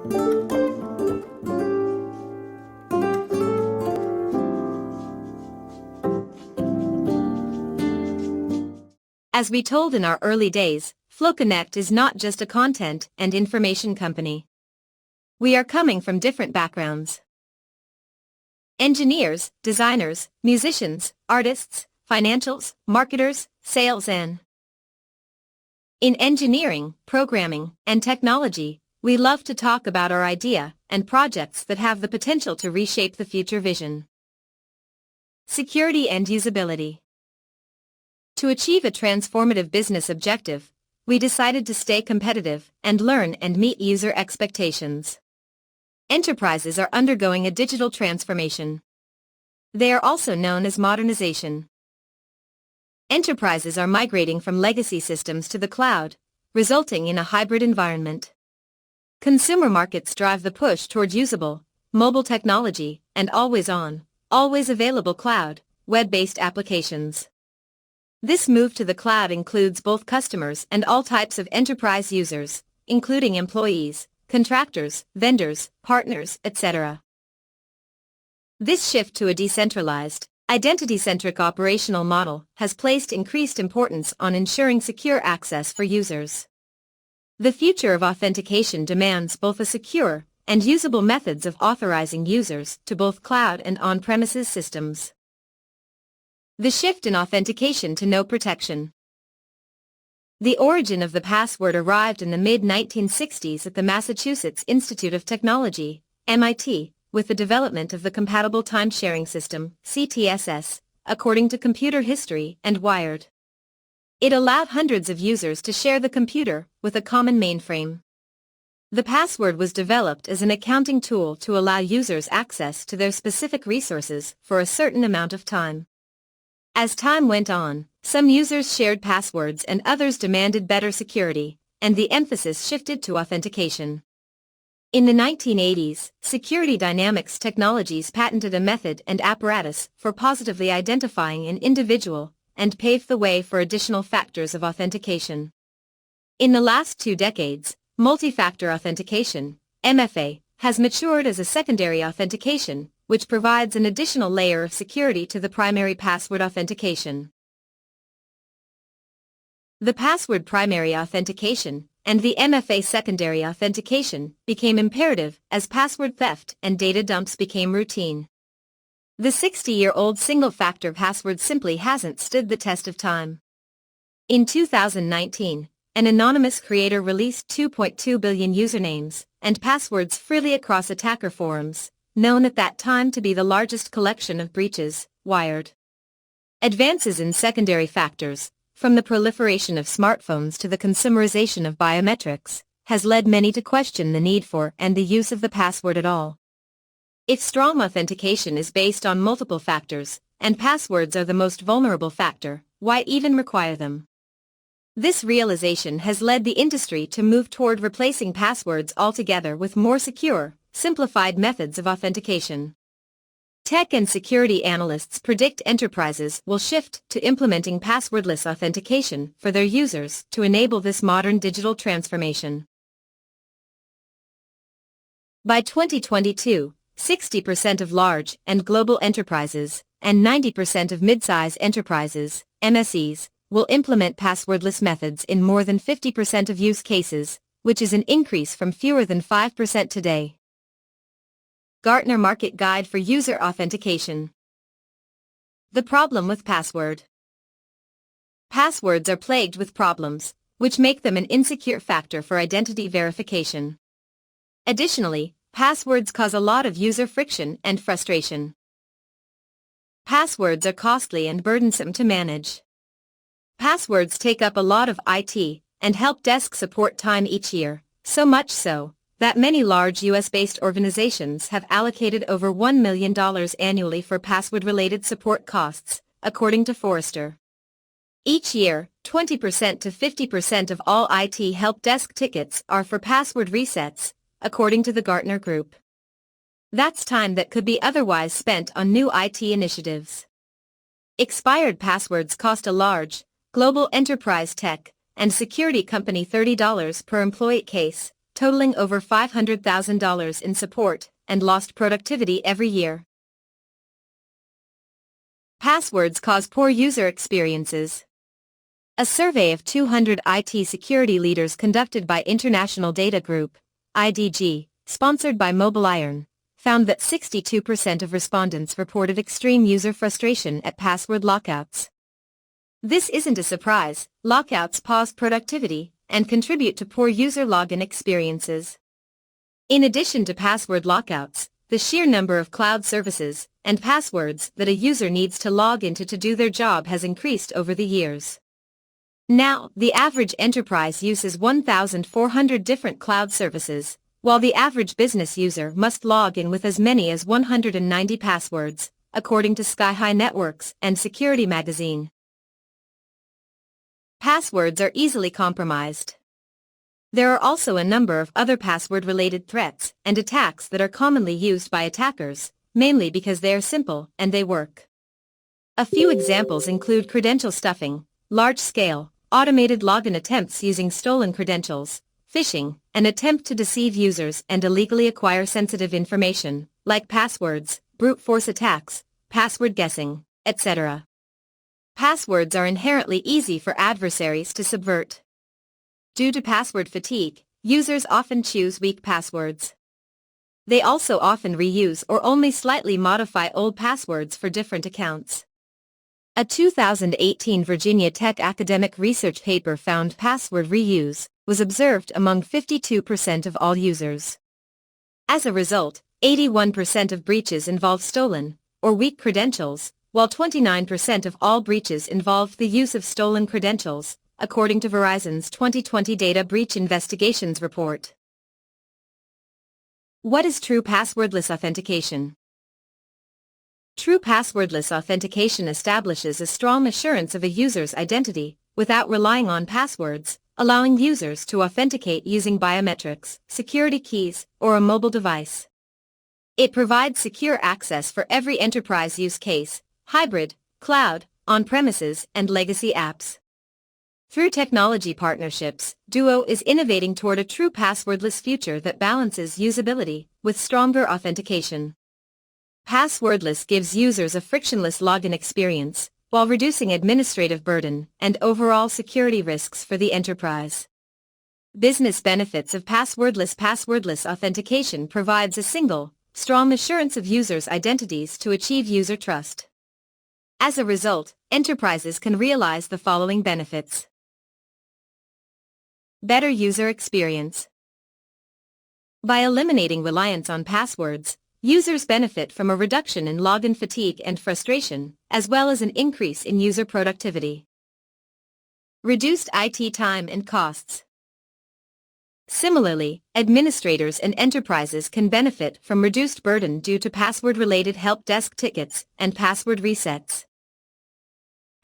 As we told in our early days, FlowConnect is not just a content and information company. We are coming from different backgrounds. Engineers, designers, musicians, artists, financials, marketers, sales and in engineering, programming, and technology, we love to talk about our idea and projects that have the potential to reshape the future vision. Security and usability. To achieve a transformative business objective, we decided to stay competitive and learn and meet user expectations. Enterprises are undergoing a digital transformation. They are also known as modernization. Enterprises are migrating from legacy systems to the cloud, resulting in a hybrid environment. Consumer markets drive the push toward usable, mobile technology, and always-on, always-available cloud, web-based applications. This move to the cloud includes both customers and all types of enterprise users, including employees, contractors, vendors, partners, etc. This shift to a decentralized, identity-centric operational model has placed increased importance on ensuring secure access for users. The future of authentication demands both a secure and usable methods of authorizing users to both cloud and on-premises systems. The shift in authentication to no protection. The origin of the password arrived in the mid-1960s at the Massachusetts Institute of Technology, MIT, with the development of the Compatible Time-Sharing System, CTSS, according to Computer History and Wired. It allowed hundreds of users to share the computer with a common mainframe. The password was developed as an accounting tool to allow users access to their specific resources for a certain amount of time. As time went on, some users shared passwords and others demanded better security, and the emphasis shifted to authentication. In the 1980s, Security Dynamics Technologies patented a method and apparatus for positively identifying an individual and paved the way for additional factors of authentication. In the last 2 decades, multi-factor authentication, MFA, has matured as a secondary authentication, which provides an additional layer of security to the primary password authentication. The password primary authentication and the MFA secondary authentication became imperative as password theft and data dumps became routine. The 60-year-old single-factor password simply hasn't stood the test of time. In 2019, an anonymous creator released 2.2 billion usernames and passwords freely across attacker forums, known at that time to be the largest collection of breaches, Wired. Advances in secondary factors, from the proliferation of smartphones to the consumerization of biometrics, has led many to question the need for and the use of the password at all. If strong authentication is based on multiple factors, and passwords are the most vulnerable factor, why even require them? This realization has led the industry to move toward replacing passwords altogether with more secure, simplified methods of authentication. Tech and security analysts predict enterprises will shift to implementing passwordless authentication for their users to enable this modern digital transformation. By 2022, 60% of large and global enterprises and 90% of mid-size enterprises, MSEs, will implement passwordless methods in more than 50% of use cases, which is an increase from fewer than 5% today. Gartner Market Guide for User Authentication. The problem with password. Passwords are plagued with problems, which make them an insecure factor for identity verification. Additionally, passwords cause a lot of user friction and frustration. Passwords are costly and burdensome to manage. Passwords take up a lot of IT and help desk support time each year, so much so that many large US-based organizations have allocated over $1 million annually for password-related support costs, according to Forrester. Each year, 20% to 50% of all IT help desk tickets are for password resets, according to the Gartner Group. That's time that could be otherwise spent on new IT initiatives. Expired passwords cost a large, global enterprise tech and security company $30 per employee case, totaling over $500,000 in support and lost productivity every year. Passwords cause poor user experiences. A survey of 200 IT security leaders conducted by International Data Group, IDG, sponsored by MobileIron, found that 62% of respondents reported extreme user frustration at password lockouts. This isn't a surprise. Lockouts pause productivity and contribute to poor user login experiences. In addition to password lockouts, the sheer number of cloud services and passwords that a user needs to log into to do their job has increased over the years. Now, the average enterprise uses 1,400 different cloud services, while the average business user must log in with as many as 190 passwords, according to Sci-fi Networks and Security Magazine. Passwords are easily compromised. There are also a number of other password-related threats and attacks that are commonly used by attackers, mainly because they are simple and they work. A few examples include credential stuffing, large-scale, automated login attempts using stolen credentials, phishing, an attempt to deceive users and illegally acquire sensitive information, like passwords, brute force attacks, password guessing, etc. Passwords are inherently easy for adversaries to subvert. Due to password fatigue, users often choose weak passwords. They also often reuse or only slightly modify old passwords for different accounts. A 2018 Virginia Tech academic research paper found password reuse was observed among 52% of all users. As a result, 81% of breaches involved stolen or weak credentials, while 29% of all breaches involved the use of stolen credentials, according to Verizon's 2020 Data Breach Investigations report. What is true passwordless authentication? True passwordless authentication establishes a strong assurance of a user's identity without relying on passwords, allowing users to authenticate using biometrics, security keys, or a mobile device. It provides secure access for every enterprise use case, hybrid, cloud, on-premises, and legacy apps. Through technology partnerships, Duo is innovating toward a true passwordless future that balances usability with stronger authentication. Passwordless gives users a frictionless login experience, while reducing administrative burden and overall security risks for the enterprise. Business benefits of passwordless authentication provides a single, strong assurance of users' identities to achieve user trust. As a result, enterprises can realize the following benefits. Better user experience. By eliminating reliance on passwords, users benefit from a reduction in login fatigue and frustration, as well as an increase in user productivity. Reduced IT time and costs. Similarly, administrators and enterprises can benefit from reduced burden due to password-related help desk tickets and password resets.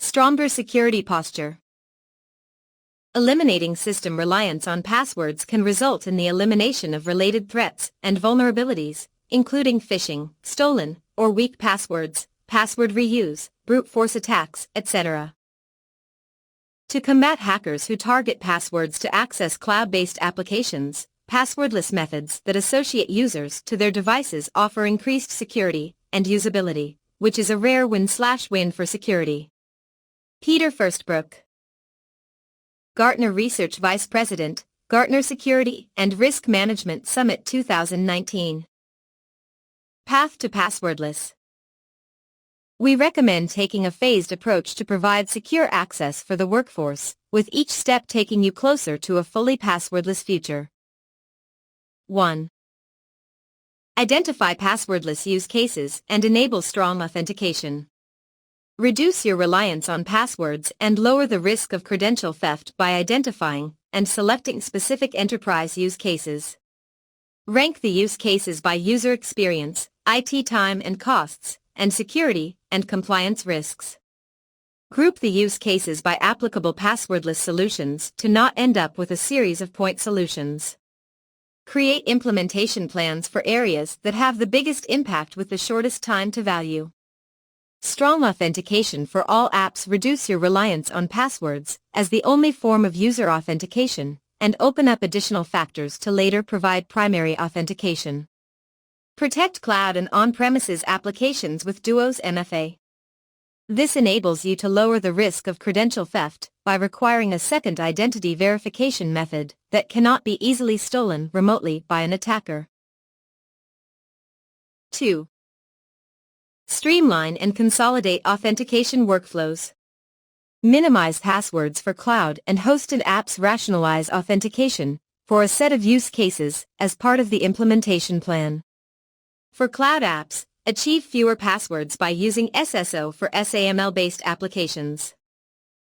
Stronger security posture. Eliminating system reliance on passwords can result in the elimination of related threats and vulnerabilities, including phishing, stolen or weak passwords, password reuse, brute force attacks, etc. To combat hackers who target passwords to access cloud-based applications, passwordless methods that associate users to their devices offer increased security and usability, which is a rare win/win for security. Peter Firstbrook, Gartner Research Vice President, Gartner Security and Risk Management Summit 2019. Path to passwordless. We recommend taking a phased approach to provide secure access for the workforce, with each step taking you closer to a fully passwordless future. 1. Identify passwordless use cases and enable strong authentication. Reduce your reliance on passwords and lower the risk of credential theft by identifying and selecting specific enterprise use cases. Rank the use cases by user experience, IT time and costs, and security and compliance risks. Group the use cases by applicable passwordless solutions to not end up with a series of point solutions. Create implementation plans for areas that have the biggest impact with the shortest time to value. Strong authentication for all apps. Reduce your reliance on passwords as the only form of user authentication, and open up additional factors to later provide primary authentication. Protect cloud and on-premises applications with Duo's MFA. This enables you to lower the risk of credential theft by requiring a second identity verification method that cannot be easily stolen remotely by an attacker. 2. Streamline and consolidate authentication workflows. Minimize passwords for cloud and hosted apps. Rationalize authentication for a set of use cases as part of the implementation plan. For cloud apps, achieve fewer passwords by using SSO for SAML-based applications.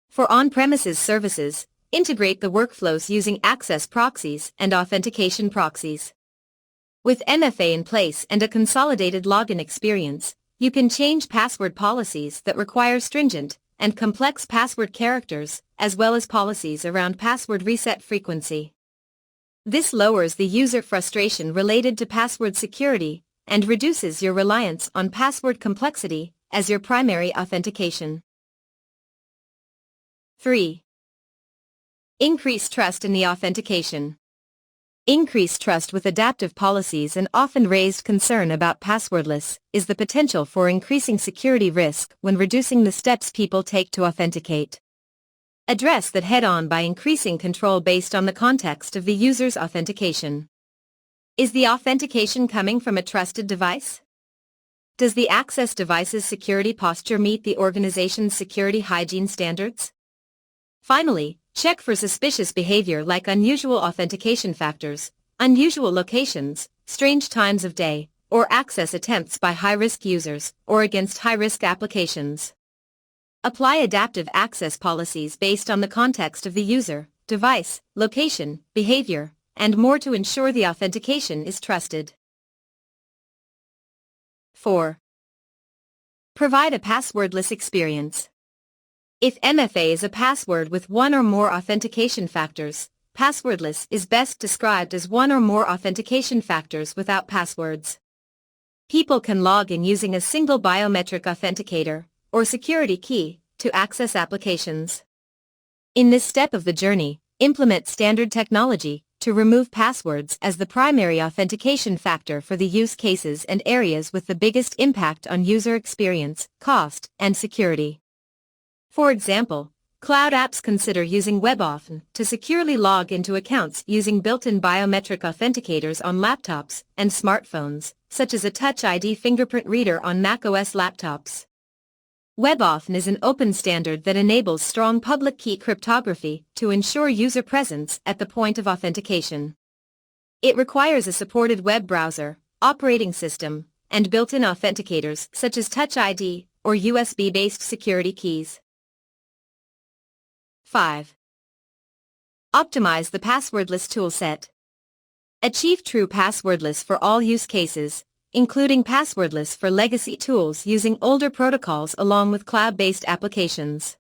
For on-premises services, integrate the workflows using access proxies and authentication proxies. With MFA in place and a consolidated login experience, you can change password policies that require stringent and complex password characters, as well as policies around password reset frequency. This lowers the user frustration related to password security and reduces your reliance on password complexity as your primary authentication. 3. Increase trust in the authentication. Increase trust with adaptive policies. An often raised concern about passwordless is the potential for increasing security risk when reducing the steps people take to authenticate. Address that head-on by increasing control based on the context of the user's authentication. Is the authentication coming from a trusted device? Does the access device's security posture meet the organization's security hygiene standards? Finally, check for suspicious behavior like unusual authentication factors, unusual locations, strange times of day, or access attempts by high-risk users or against high-risk applications. Apply adaptive access policies based on the context of the user, device, location, behavior, and more to ensure the authentication is trusted. 4. Provide a passwordless experience. If MFA is a password with one or more authentication factors, passwordless is best described as one or more authentication factors without passwords. People can log in using a single biometric authenticator or security key to access applications. In this step of the journey, implement standard technology to remove passwords as the primary authentication factor for the use cases and areas with the biggest impact on user experience, cost, and security. For example, cloud apps consider using WebAuthn to securely log into accounts using built-in biometric authenticators on laptops and smartphones, such as a Touch ID fingerprint reader on macOS laptops. WebAuthn is an open standard that enables strong public key cryptography to ensure user presence at the point of authentication. It requires a supported web browser, operating system, and built-in authenticators such as Touch ID or USB-based security keys. 5. Optimize the passwordless toolset. Achieve true passwordless for all use cases, including passwordless for legacy tools using older protocols along with cloud-based applications.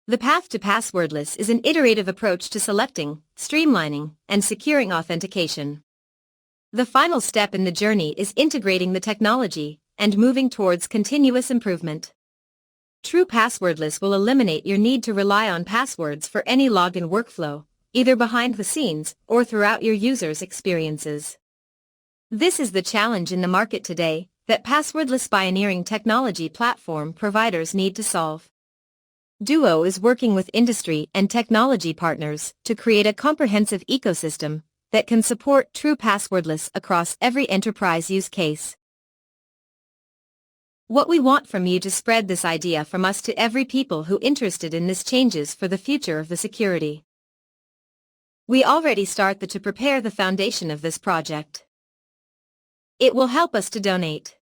The path to passwordless is an iterative approach to selecting, streamlining, and securing authentication. The final step in the journey is integrating the technology and moving towards continuous improvement. True passwordless will eliminate your need to rely on passwords for any login workflow, either behind the scenes or throughout your users' experiences. This is the challenge in the market today that passwordless pioneering technology platform providers need to solve. Duo is working with industry and technology partners to create a comprehensive ecosystem that can support true passwordless across every enterprise use case. What we want from you to spread this idea from us to every people who interested in this changes for the future of the security. We already start to prepare the foundation of this project. It will help us to donate.